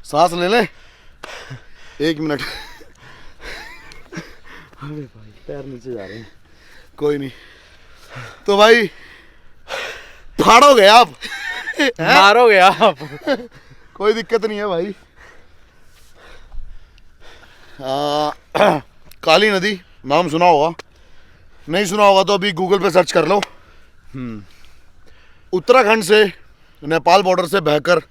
सांस ले ले, 1 मिनट। अरे भाई पैर नीचे जा रहे हैं। कोई नहीं। तो भाई फाड़ोगे आप, मारोगे आप। कोई दिक्कत नहीं है भाई। काली नदी नाम सुना होगा, नहीं सुना होगा तो अभी गूगल पे सर्च कर लो। उत्तराखंड से नेपाल बॉर्डर से बहकर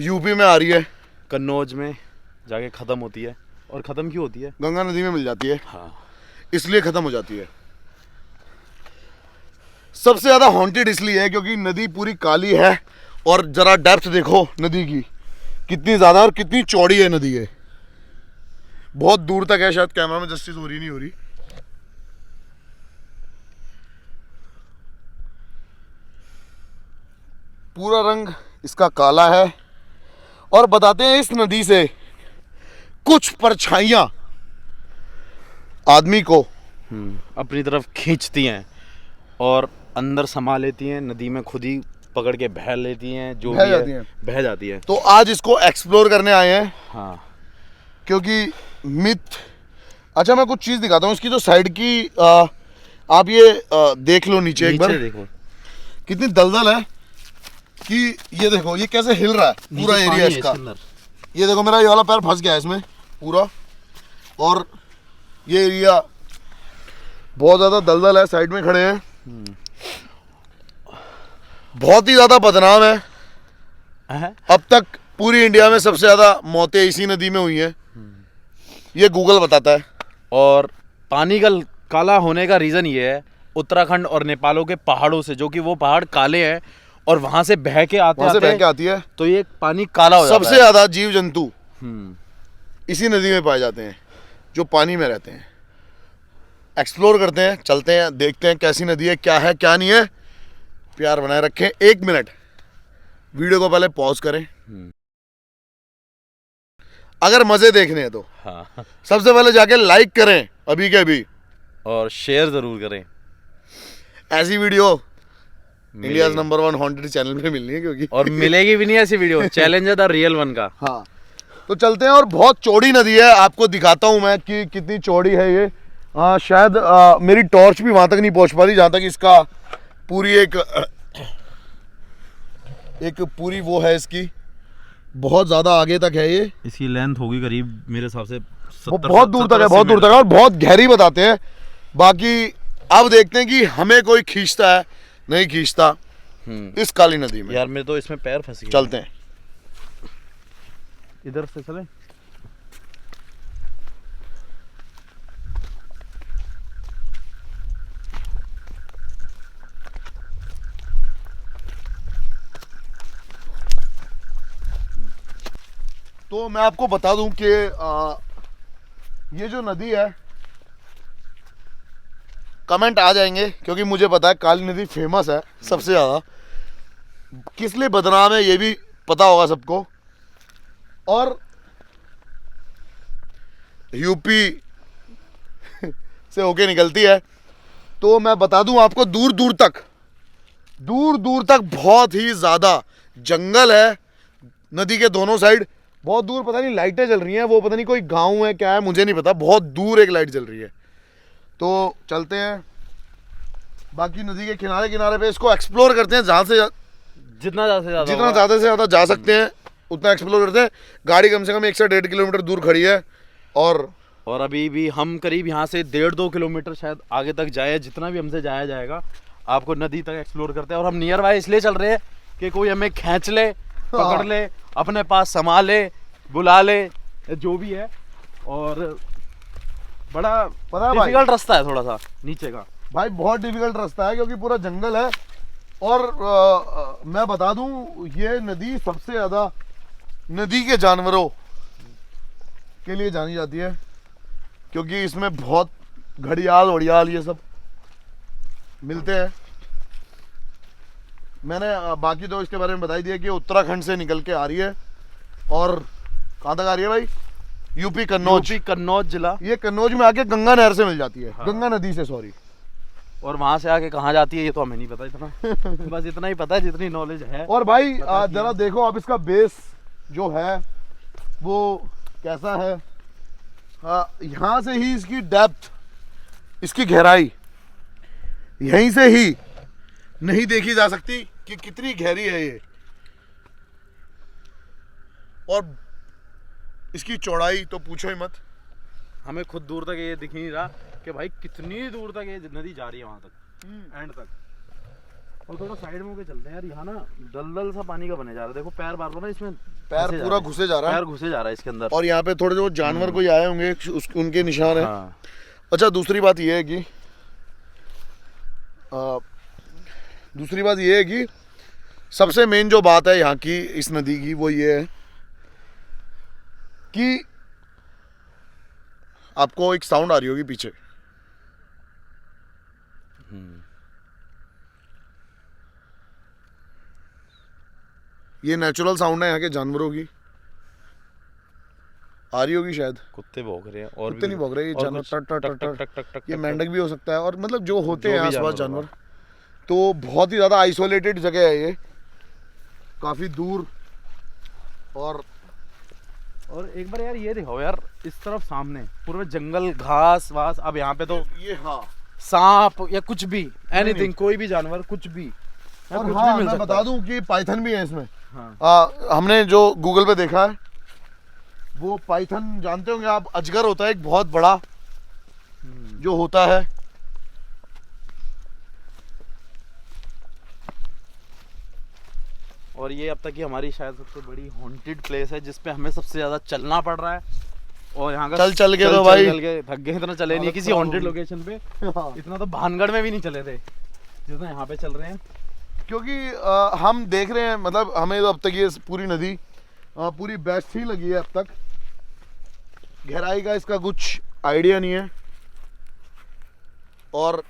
यूपी में आ रही है, कन्नौज में जाके ख़त्म होती है। और ख़त्म क्यों होती है? गंगा नदी में मिल जाती है। हाँ, इसलिए ख़त्म हो जाती है। सबसे ज़्यादा हॉन्टेड इसलिए है क्योंकि नदी पूरी काली है। और ज़रा डेप्थ देखो नदी की कितनी ज़्यादा और कितनी चौड़ी है नदी है। बहुत दूर तक है, शायद कैमरा में जस्टिस हो रही नहीं हो रही। पूरा रंग इसका काला है। और बताते हैं इस नदी से कुछ परछाइयां आदमी को अपनी तरफ खींचती हैं और अंदर समा लेती हैं। नदी में खुद ही पकड़ के बह लेती हैं, जो बह भी जाती है हैं। बह जाती है। तो आज इसको एक्सप्लोर करने आए हैं। हाँ, क्योंकि मिथ। अच्छा मैं कुछ चीज़ दिखाता हूँ इसकी जो साइड की आप ये देख लो नीचे एक बार, देखो कितनी दलदल है कि ये देखो ये कैसे हिल रहा है पूरा नीचे एरिया पानी है इसका। इसके अंदर। ये देखो मेरा ये वाला पैर फंस गया है इसमें पूरा। और ये एरिया बहुत ज़्यादा दलदल है, साइड में खड़े हैं। बहुत ही ज़्यादा बदनाम है। अब तक पूरी इंडिया में सबसे ज़्यादा मौतें इसी नदी में हुई हैं, ये गूगल बताता है। और पानी का काला होने का रीज़न ये है उत्तराखंड और नेपालों के पहाड़ों से, जो कि वो पहाड़ काले हैं और वहाँ से बह के वहाँ से बह के आती है। तो ये पानी काला हो जाता है। सबसे ज़्यादा जीव जंतु इसी इसी नदी में पाए जाते हैं जो पानी में रहते हैं। एक्सप्लोर करते हैं, चलते हैं, देखते हैं कैसी नदी है, क्या है क्या नहीं है। प्यार बनाए रखें। 1 मिनट वीडियो को पहले पॉज करें अगर मज़े देखने हैं तो। हाँ, सबसे पहले जाके लाइक करें अभी के अभी, और शेयर ज़रूर करें। ऐसी video India number 1 haunted channel पे मिलनी है क्योंकि और मिलेगी भी नहीं ऐसी वीडियो। चैलेंज है द रियल वन का। हाँ तो चलते हैं। और बहुत चौड़ी नदी है, आपको दिखाता हूँ मैं कि कितनी चौड़ी है ये। शायद मेरी टॉर्च भी वहाँ तक नहीं पहुँच पा रही जहाँ तक इसका पूरी एक पूरी वो है इसकी, बहुत ज़्यादा आगे तक है ये। इसकी लेंथ होगी करीब मेरे हिसाब से वो बहुत दूर तक है, बहुत दूर तक है और बहुत गहरी बताते हैं। बाकी अब देखते हैं कि हमें कोई खींचता है नहीं खींचता इस काली नदी में। यार मेरे तो इसमें पैर फंस गए। चलते हैं। इधर से चलें। तो मैं आपको बता दूं कि ये जो नदी है, कमेंट आ जाएंगे क्योंकि मुझे पता है काली नदी फेमस है सबसे ज़्यादा। किस लिए बदनाम है ये भी पता होगा सबको। और यूपी से होके निकलती है। तो मैं बता दूं आपको दूर दूर तक बहुत ही ज़्यादा जंगल है नदी के दोनों साइड। बहुत दूर पता नहीं लाइटें जल रही हैं, वो पता नहीं कोई गांव है क्या है मुझे नहीं पता। बहुत दूर एक लाइट जल रही है। तो चलते हैं बाकी नदी के किनारे किनारे पे इसको एक्सप्लोर करते हैं। जहाँ से जितना ज़्यादा से ज़्यादा जा सकते हैं उतना एक्सप्लोर करते हैं। गाड़ी कम से कम 1 से 1.5 किलोमीटर दूर खड़ी है। और अभी भी हम करीब यहाँ से 1.5-2 किलोमीटर शायद आगे तक जाए, जितना भी हमसे जाया जाएगा। आपको नदी तक एक्सप्लोर करते हैं। और हम नियर बाय इसलिए चल रहे हैं कि कोई हमें खींच ले, पकड़ ले, अपने पास समा ले, बुला ले, जो भी है। और बड़ा डिफिकल्ट रास्ता है थोड़ा सा नीचे का भाई, बहुत डिफिकल्ट रास्ता है क्योंकि पूरा जंगल है। और मैं बता दूं ये नदी सबसे ज़्यादा नदी के जानवरों के लिए जानी जाती है क्योंकि इसमें बहुत घड़ियाल वड़ियाल ये सब मिलते हैं। मैंने बाकी तो इसके बारे में बता ही दिया कि उत्तराखंड से निकल के आ रही है। और कहाँ तक आ रही है भाई? यूपी कन्नौज जिला। ये कन्नौज में आके गंगा नहर से मिल जाती है। हाँ। गंगा नदी से, सॉरी। और वहां से आके कहाँ जाती है ये तो हमें नहीं पता इतना। बस इतना ही पता है जितनी नॉलेज है। और भाई जरा देखो आप इसका बेस जो है वो कैसा है। हाँ, यहाँ से ही इसकी डेप्थ, इसकी गहराई यहीं से ही नहीं देखी जा सकती कि कितनी गहरी है ये, और इसकी चौड़ाई तो पूछो ही मत। हमें खुद दूर तक ये दिख ही नहीं रहा कि भाई कितनी दूर तक ये नदी जा रही है वहां तक, एंड तक। और थोड़ा साइड में होके चलते हैं यार, यहाँ ना दलदल सा पानी का बने जा रहा है। देखो पैर बार बार ना इसमें पैर पूरा घुसे जा रहा है, पैर घुसे जा रहा है इसके अंदर। और यहाँ पे थोड़े जो जानवर कोई आए होंगे उनके निशान है। हाँ। अच्छा, दूसरी बात ये है कि सबसे मेन जो बात है यहाँ की, इस नदी की, वो ये है कि आपको एक साउंड आ रही होगी पीछे। ये नेचुरल साउंड है यहाँ के जानवरों की, आ रही होगी शायद। कुत्ते भौंक रहे हैं, और कुत्ते नहीं भौंक रहे, ये और जानवर कुछ टक टक टक टक टक टक, ये मेंढक भी हो सकता है, और मतलब जो होते जो हैं भी आसपास जानवर जानवर। तो बहुत ही ज़्यादा आइसोलेटेड जगह है ये, काफ़ी दूर। और एक बार यार ये दिखाओ यार, इस तरफ सामने पूरे जंगल, घास वास। अब यहाँ पे तो ये हाँ, सांप या कुछ भी, एनीथिंग, कोई भी जानवर, कुछ भी, और कुछ हाँ, भी मिल मैं सकता बता है। दूं कि पाइथन भी है इसमें। हाँ। हमने जो गूगल पे देखा है, वो पाइथन जानते होंगे आप, अजगर होता है एक बहुत बड़ा जो होता है। और ये अब तक की हमारी शायद सबसे बड़ी हॉन्टेड प्लेस है, जिसपे हमें सबसे ज्यादा चलना पड़ रहा है। और यहाँ का चल के तो भाई चल के थक गए, इतना चले नहीं किसी हॉन्टेड लोकेशन पे। हाँ। इतना तो भानगढ़ में भी नहीं चले थे जितना यहाँ पे चल रहे हैं। क्योंकि हम देख रहे हैं, मतलब हमें तो अब तक ये पूरी नदी पूरी बेस्ट ही लगी है अब तक। गहराई का इसका कुछ आइडिया नहीं है। और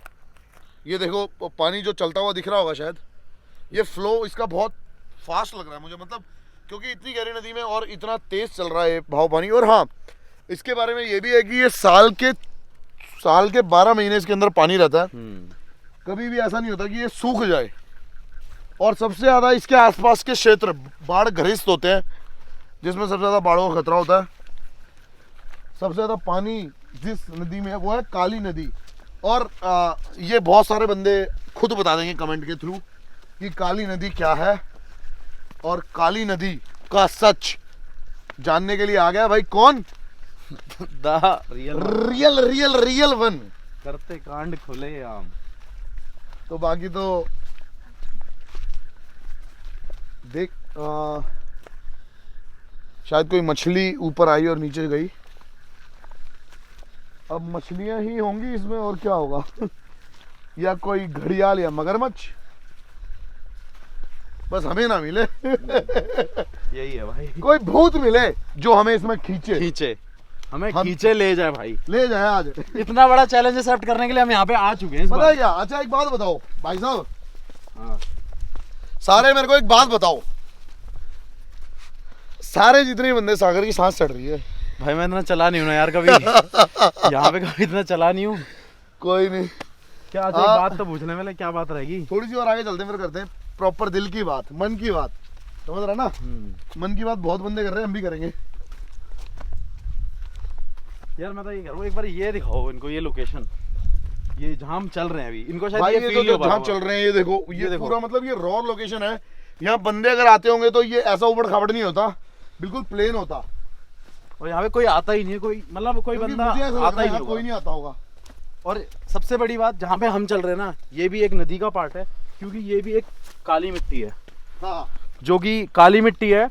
ये देखो, पानी जो चलता हुआ दिख रहा होगा शायद, ये फ्लो इसका बहुत फास्ट लग रहा है मुझे, मतलब क्योंकि इतनी गहरी नदी में और इतना तेज चल रहा है भाव पानी। और हाँ, इसके बारे में ये भी है कि ये साल के 12 महीने इसके अंदर पानी रहता है। कभी भी ऐसा नहीं होता कि ये सूख जाए। और सबसे ज़्यादा इसके आसपास के क्षेत्र बाढ़ ग्रस्त होते हैं, जिसमें सबसे ज़्यादा बाढ़ों का खतरा होता है। सबसे ज़्यादा पानी जिस नदी में है वो है काली नदी। और ये बहुत सारे बंदे खुद बता देंगे कमेंट के थ्रू कि काली नदी क्या है। और काली नदी का सच जानने के लिए आ गया भाई कौन, रियल वन, करते कांड खुले आम। तो बाकी तो देख, शायद कोई मछली ऊपर आई और नीचे गई। अब मछलियां ही होंगी इसमें, और क्या होगा या कोई घड़ियाल या मगरमच्छ, बस हमें ना मिले यही है भाई, कोई भूत मिले जो हमें इसमें खींचे हम खींचे ले जाए भाई, ले जाए आज। इतना बड़ा चैलेंज एक्सेप्ट करने के लिए हम यहाँ पे आ चुके हैं इस पता बार। है क्या, अच्छा एक बात बताओ भाई साहब, हाँ। सारे मेरे को एक बात बताओ, सारे जितने बंदे, सागर की सांस चढ़ रही है भाई, मैं इतना चला नहीं हूँ ना यार कभी यहाँ पे कभी इतना चला नहीं हूँ। कोई नहीं, क्या अच्छा एक बात तो पूछने वाले, क्या बात रहेगी? थोड़ी सी और आगे चलते हैं, फिर करते हैं प्रॉपर दिल की बात, मन की बात, समझ रहा ना। मन की बात बहुत बंदे कर रहे हैं, हम भी करेंगे यार। मैं तो ये कह रहा हूँ, एक बार ये दिखाओ इनको, ये लोकेशन, ये जहाँ हम चल रहे हैं अभी, इनको शायद भाई ये ये फील तो जहाँ चल रहे हैं, ये देखो, ये देखो। पूरा मतलब ये रॉ लोकेशन है। यहाँ बंदे अगर आते होंगे तो ये ऐसा उबड़ खाबड़ नहीं होता, बिल्कुल प्लेन होता। और यहाँ पे कोई आता ही नहीं है, कोई मतलब कोई क्योंकि बंदा मुझे ऐसा लग आता रहा ही है नहीं यहाँ कोई होगा। नहीं आता होगा। और सबसे बड़ी बात, जहाँ पे हम चल रहे हैं ना, ये भी एक नदी का पार्ट है, क्योंकि ये भी एक काली मिट्टी है, हाँ, जो कि काली मिट्टी है।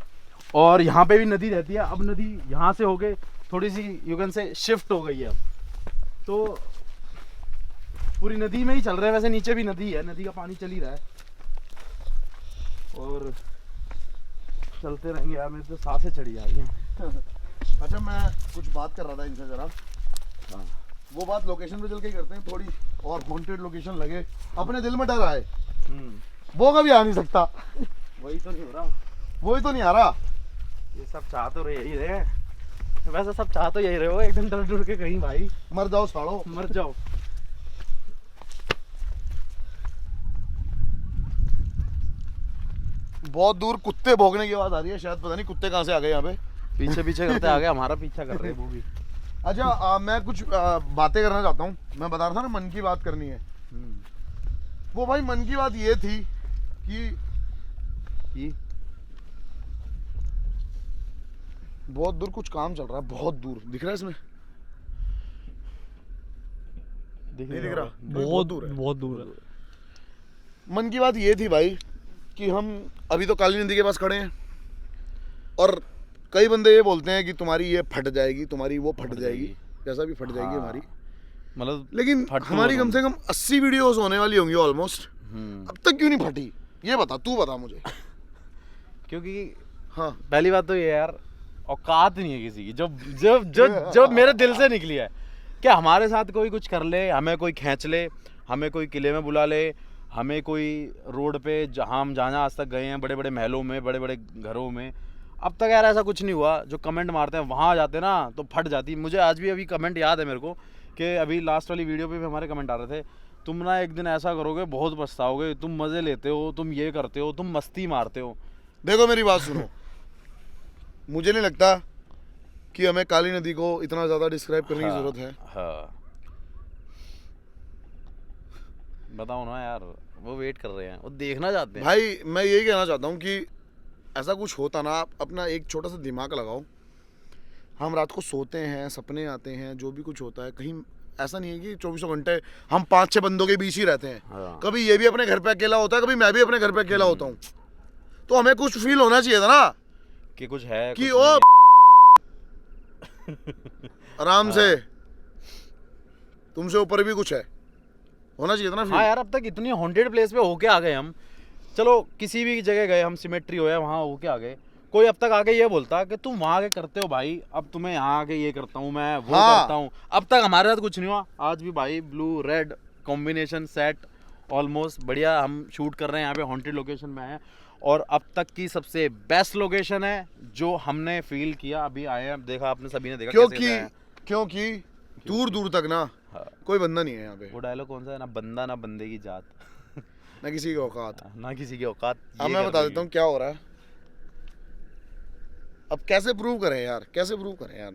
और यहाँ पे भी नदी रहती है। अब नदी यहाँ से होके थोड़ी सी यू कैन से शिफ्ट हो गई है, तो पूरी नदी में ही चल रहे हैं। वैसे नीचे भी नदी है, नदी का पानी चल ही रहा है, और चलते रहेंगे यार। मेरे तो सांसें चढ़ी जा रही हैं। अच्छा, मैं कुछ बात कर रहा था इनसे जरा, वो बात लोकेशन पे चल के करते हैं, थोड़ी और हॉन्टेड लोकेशन लगे। अपने दिल में डर आए, वो कभी आ नहीं सकता, वही तो नहीं हो रहा, वही तो नहीं आ रहा। ये सब चाह तो यही रहे, वैसे सब चाह तो यही रहे हो, एक दिन डर डर के कहीं भाई मर जाओ साड़ो, मर जाओ। बहुत दूर कुत्ते भौंकने की आवाज आ रही है, शायद पता नहीं कुत्ते कहाँ से आ गए यहाँ पे। पीछे पीछे करते आ गए, हमारा पीछा कर रहे हैं वो भी। अच्छा मैं कुछ बातें करना चाहता हूँ। मैं बता रहा था ना मन की बात करनी है। वो भाई मन की बात ये थी कि बहुत दूर कुछ काम चल रहा है, बहुत दूर दिख रहा है इसमें, नहीं दिख रहा, बहुत दूर है, बहुत दूर है। मन की बात ये थी भाई कि हम अभी तो काली नदी के पास खड़े हैं और कई बंदे ये बोलते हैं कि तुम्हारी ये फट जाएगी, तुम्हारी वो फट जाएगी, जैसा भी फट जाएगी हाँ। हमारी, मतलब लेकिन हमारी कम से कम 80 वीडियोस होने वाली होंगी ऑलमोस्ट, अब तक क्यों नहीं फटी? ये बता, तू बता मुझे। क्योंकि हाँ पहली बात तो ये यार, औकात नहीं है किसी की जो जो जो जो मेरे दिल से निकली है कि हमारे साथ कोई कुछ कर ले, हमें कोई खींच ले, हमें कोई किले में बुला ले, हमें कोई रोड पे जहाँ हम जहाँ आज तक गए हैं, बड़े बड़े महलों में, बड़े बड़े घरों में, अब तक यार ऐसा कुछ नहीं हुआ। जो कमेंट मारते हैं वहाँ जाते ना तो फट जाती। मुझे आज भी अभी कमेंट याद है मेरे को कि अभी लास्ट वाली वीडियो पे भी हमारे कमेंट आ रहे थे, तुम ना एक दिन ऐसा करोगे बहुत पछताओगे, तुम मज़े लेते हो, तुम ये करते हो, तुम मस्ती मारते हो। देखो मेरी बात सुनो, मुझे नहीं लगता कि हमें काली नदी को इतना ज़्यादा डिस्क्राइब करने की ज़रूरत है। हाँ बताओ ना यार, वो वेट कर रहे हैं, वो देखना चाहते हैं। भाई मैं यही कहना चाहता हूँ कि ऐसा कुछ होता ना, आप अपना एक छोटा सा दिमाग लगाओ। हम रात को सोते हैं, सपने आते हैं, जो भी कुछ होता है, कहीं ऐसा नहीं है कि 24 घंटे हम 5-6 बंदों के बीच ही रहते हैं। हाँ। कभी ये भी अपने घर पे अकेला होता है, कभी मैं भी अपने घर पे अकेला होता हूँ, तो हमें कुछ फील होना चाहिए था ना कि कुछ है कि कुछ ओ नहीं आराम से, तुमसे ऊपर भी कुछ है, होना चाहिए था ना है। फील। हाँ यार, अब तक इतनी हॉन्टेड प्लेस पे होके आ गए हम। चलो किसी भी जगह गए हम, सिमेट्री हो या वहाँ होके आ गए, कोई अब तक आके ये बोलता कि तुम वहाँ आके करते हो भाई, अब तुम्हें यहाँ आके ये करता हूँ मैं, वो हाँ। करता हूँ। अब तक हमारे साथ कुछ नहीं हुआ। आज भी भाई blue red combination set almost बढ़िया हम शूट कर रहे हैं यहाँ पे, हॉन्टेड लोकेशन में आए हैं। और अब तक की सबसे बेस्ट लोकेशन है जो हमने फील किया, अभी आए हैं, देखा आपने, सभी ने देखा क्योंकि दूर दूर तक ना हाँ। कोई बंदा नहीं है यहाँ पे, वो डायलॉग कौन सा है, ना बंदा ना बंदे की जात, ना किसी की औकात। ना किसी की औकात। अब मैं बता देता हूँ क्या हो रहा है। अब कैसे प्रूव करें यार, कैसे प्रूव करें यार?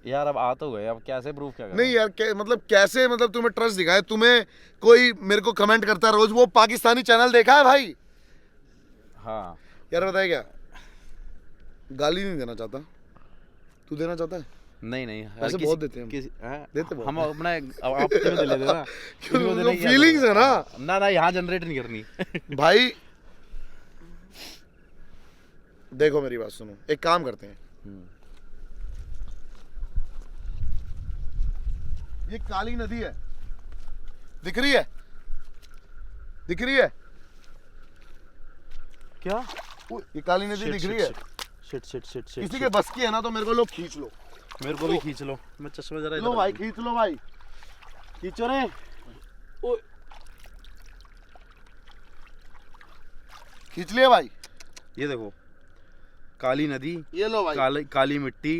यार अब आ तो गए, अब कैसे प्रूफ क्या करें? नहीं यार मतलब कैसे, मतलब तुम्हें ट्रस्ट दिखाए? तुम्हें कोई मेरे को कमेंट करता है रोज, वो पाकिस्तानी चैनल देखा है भाई? हाँ यार बताए क्या, गाली नहीं देना चाहता, तू देना चाहता है? नहीं नहीं, ऐसे बहुत देते हैं देते बहुत हम अपना आपस में दे लेते हैं ना, किसी को देने की फीलिंग्स है ना ना ना, यहाँ जनरेट नहीं करनी। भाई। देखो मेरी बात सुनो, एक काम करते हैं, ये काली नदी है, दिख रही है, दिख रही है क्या? ये काली नदी दिख रही है? Shit shit shit shit. किसी के बस की है ना तो मेरे को लोग खींच लो, मेरे को भी खींच लो, मैं चश्मा जरा लो भाई, खींच लो भाई, खींचो रे। ओ खींच लिया भाई। ये देखो, काली नदी, ये लो भाई, काली काली मिट्टी,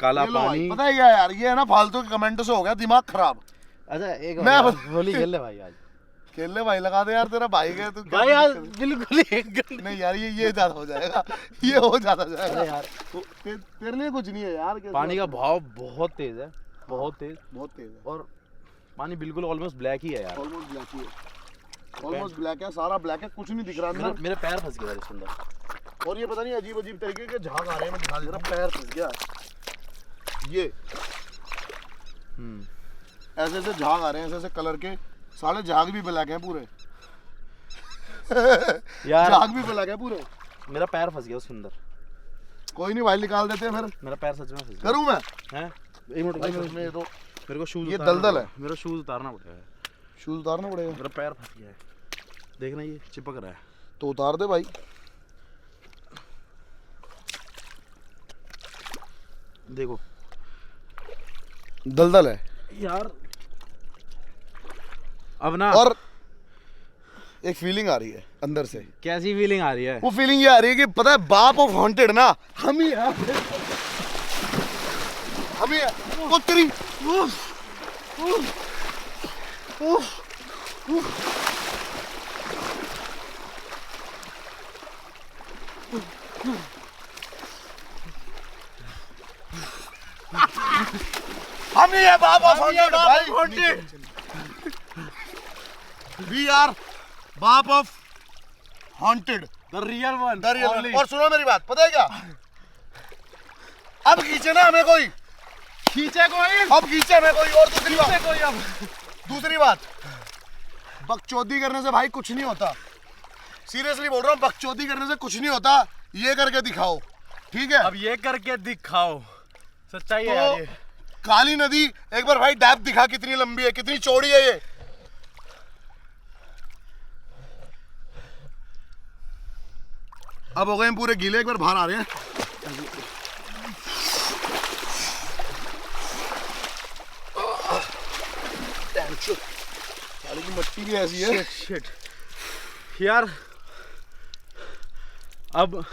काला ये लो भाई। पानी। पता है क्या यार, ये है ना फालतू के कमेंटों से हो गया दिमाग खराब। अच्छा एक मैं होली खेल ले भाई आज। खेल ले भाई, लगा दे यार, तेरा भाई है तू। भाई आज बिल्कुल एक नहीं यार, ये ज्यादा हो जाएगा, ये हो ज्यादा जाएगा अरे यार, तेरे लिए कुछ नहीं है यार। कैसे पानी का बहाव बहुत तेज है, बहुत तेज, बहुत तेज है, और पानी बिल्कुल ऑलमोस्ट ब्लैक ही है यार। ऑलमोस्ट ब्लैक ही है, ऑलमोस्ट ब्लैक है, सारा ब्लैक है, कुछ नहीं दिख रहा अंदर। मेरे पैर फंस गए यार इसके अंदर। और ये पता नहीं अजीब अजीब तरीके के झाग आ रहे हैं, मैं दिखा दे रहा, पैर फंस गया ये, ऐसे ऐसे झाग आ रहे हैं, ऐसे ऐसे कलर के, सारे झाग भी ब्लैक हैं पूरे। यार झाग भी ब्लैक है पूरे। मेरा पैर फंस गया उसके अंदर। कोई नहीं भाई, निकाल देते हैं फिर। मेरा पैर सच में फंस गया। करूँ मैं? हैं? एक मिनट भाई भाई, सच में ये तो मेरे को शूज ये दलदल है, मेरा शूज उतारना पड़ेगा। शूज उतारना पड़ेगा। मेरा पैर फंस गया है, देखना ये चिपक रहा है। तो उतार दे भाई। देखो दलदल है यार, अब ना और एक फीलिंग आ रही है अंदर से। कैसी फीलिंग आ रही है? वो फीलिंग ये आ रही है कि पता है, बाप ऑफ हॉन्टेड ना हम ही हैं, हम ही हैं। वो तेरी हम ही है बाप ऑफ हॉन्टेड भाई। वी आर बाप of haunted, the real one, the real one. और सुनो मेरी बात, पता है क्या, अब खींचे ना हमें कोई, खींचे कोई, अब खींचे हमें कोई। और दूसरी बात, कोई अब दूसरी बात, बकचोदी करने से भाई कुछ नहीं होता। सीरियसली बोल रहा हूँ, बकचोदी करने से कुछ नहीं होता। ये करके दिखाओ, ठीक है? अब ये करके दिखाओ, सच्चाई है तो यार ये। काली नदी एक बार भाई डैप दिखा, कितनी लंबी है, कितनी चौड़ी है ये। अब हो गए हम पूरे गीले, एक बार बाहर आ रहे हैं। काली की मट्टी भी ऐसी है। शिट यार, अब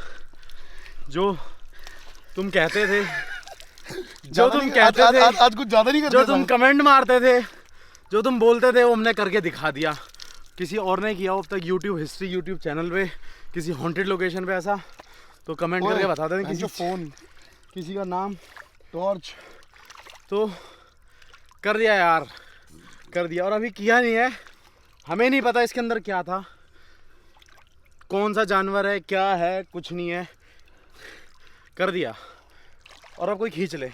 जो तुम कहते थे, जो तुम कहते थे, आज कुछ ज्यादा नहीं करते, जो तुम कमेंट मारते थे, जो तुम बोलते थे, वो हमने करके दिखा दिया। किसी और ने किया हो अब तक यूट्यूब हिस्ट्री यूट्यूब चैनल पे किसी हॉन्टेड लोकेशन पे ऐसा, तो कमेंट करके बता देना। किसी फोन, किसी का नाम, टॉर्च, तो कर दिया यार, कर दिया। और अभी किया नहीं है, हमें नहीं पता इसके अंदर क्या था, कौन सा जानवर है, क्या है, कुछ नहीं है, कर दिया। और अब कोई खींच ले,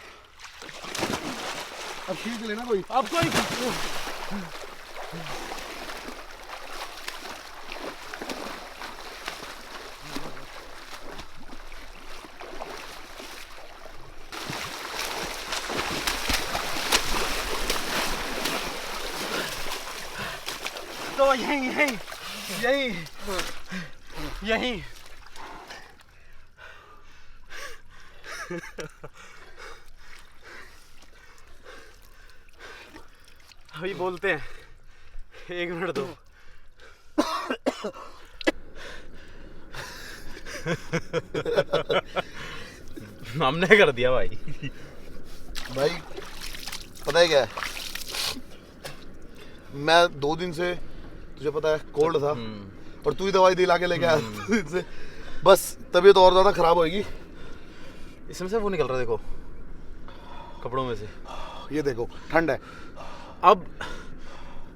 अब खींच लेना कोई, अब कोई खींच ले। तो यही यही यही यही अभी बोलते हैं, 1 मिनट दो। हमने कर दिया भाई। भाई पता है क्या है, मैं 2 दिन से, तुझे पता है, कोल्ड था और तू ही दवाई दिला के लेके आया 2 दिन से, बस तबीयत और ज्यादा खराब होएगी। इसमें से वो निकल रहा है, देखो, कपड़ों में से, ये देखो ठंड है। अब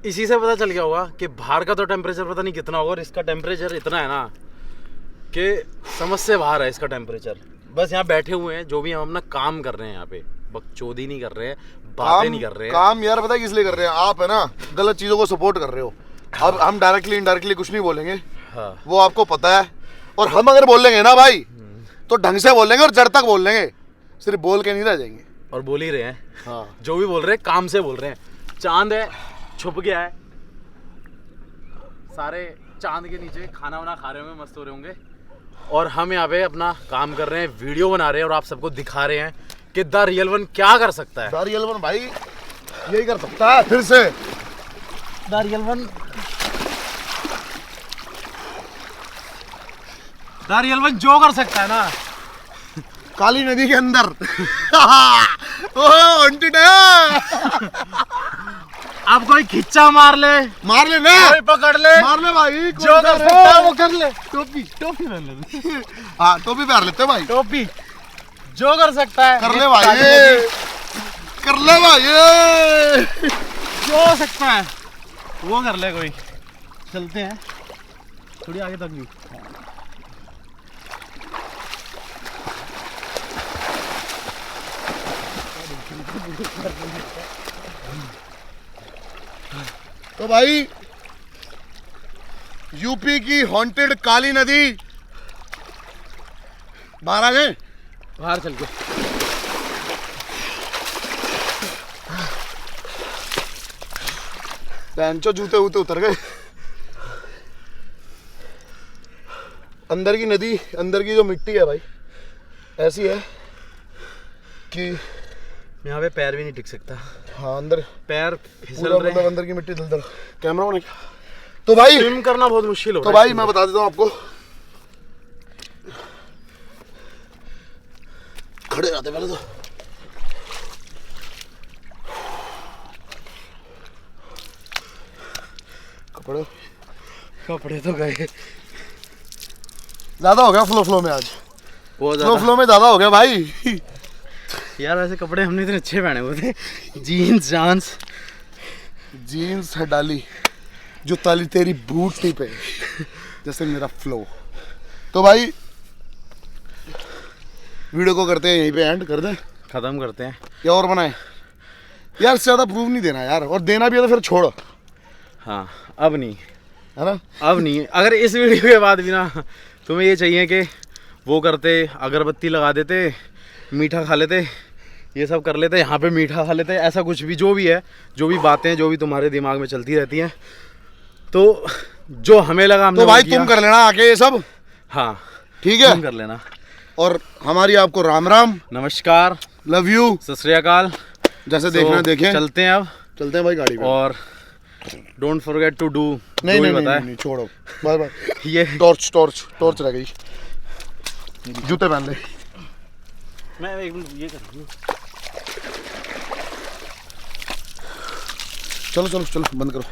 इसी से पता चल गया होगा कि बाहर का तो टेम्परेचर पता नहीं कितना होगा, और इसका टेम्परेचर इतना है ना कि समझ से बाहर है इसका टेम्परेचर। बस यहाँ बैठे हुए हैं, जो भी हम अपना काम कर रहे हैं, यहाँ पे बकचोदी नहीं कर रहे हैं, बातें नहीं कर रहे हैं। काम यार पता है किस लिए कर रहे हैं, आप है ना गलत चीजों को सपोर्ट कर रहे हो। अब हम डायरेक्टली इनडायरेक्टली कुछ नहीं बोलेंगे, हाँ। वो आपको पता है। और हम अगर बोलेंगे ना भाई, तो ढंग से बोलेंगे और जड़ तक बोल लेंगे, सिर्फ बोल के नहीं रह जाएंगे। और बोल ही रहे हैं, हाँ, जो भी बोल रहे हैं काम से बोल रहे हैं। चांद है, छुप गया है, सारे चांद के नीचे खाना वाना खा रहे होंगे, मस्त हो रहे होंगे, और हम यहाँ पे अपना काम कर रहे हैं, वीडियो बना रहे हैं और आप सबको दिखा रहे हैं कि द रियल वन क्या कर सकता है। द रियल वन भाई यही कर सकता है। फिर से the real one, the real one जो कर सकता है ना, काली नदी के अंदर हॉन्टेड है। अब कोई खिच्चा मार ले ना, कोई पकड़ ले, मार ले भाई, जो कर सकता है वो कर ले। टोपी टोपी पहन ले, हाँ टोपी पहन लेते भाई, टोपी जो कर सकता है कर ले भाई, कर ले भाई, जो हो सकता है वो कर ले। कोई चलते हैं थोड़ी आगे तक भी। तो भाई यूपी की हॉन्टेड काली नदी, बाहर आ गए, बाहर चल के पैंचो जूते वूते उतर गए। अंदर की नदी, अंदर की जो मिट्टी है भाई ऐसी है कि यहाँ पे पैर भी नहीं टिक सकता। हाँ अंदर पैर फिसल पूरा रहे मतलब अंदर की मिट्टी दलदल। कैमरा ऑन है क्या? तो भाई स्विम करना बहुत मुश्किल हो तो रहा है। भाई मैं बता देता हूँ आपको, खड़े रहते पहले तो। कपड़े तो गए, ज्यादा हो गया फ्लो में आज, बहुत फ्लो में ज्यादा हो गया भाई। यार वैसे कपड़े हमने इतने अच्छे पहने हुए थे, जीन्स जीन्स है डाली जो ताली तेरी बूट नहीं पे, जैसे मेरा फ्लो। तो भाई वीडियो को करते हैं यहीं पे एंड कर दें, खत्म करते हैं। या और बनाए यार, इससे ज़्यादा प्रूफ नहीं देना यार, और देना भी है तो फिर छोड़, हाँ अब नहीं, है ना। अब नहीं। अगर इस वीडियो के बाद भी ना तुम्हें ये चाहिए कि वो करते, अगरबत्ती लगा देते, मीठा खा लेते, ये सब कर लेते, यहाँ पे मीठा खा लेते, ऐसा कुछ भी जो भी है, जो भी बातें जो भी तुम्हारे दिमाग में चलती रहती हैं, तो जो हमें लगा हमने तो भाई वो किया। तुम कर लेना आके ये सब, हाँ ठीक है, तुम कर लेना। और हमारी आपको राम राम, नमस्कार, लव यू, सत श्री अकाल। जैसे देखना है देखें, चलते हैं अब, चलते हैं भाई गाड़ी पे। और डोंट फॉरगेट टू डू, नहीं, छोड़ो, बाय बाय। ये टॉर्च रह गई, जूते पहन ले। मैं एक मिनट ये कर लूँ। चलो बंद करो।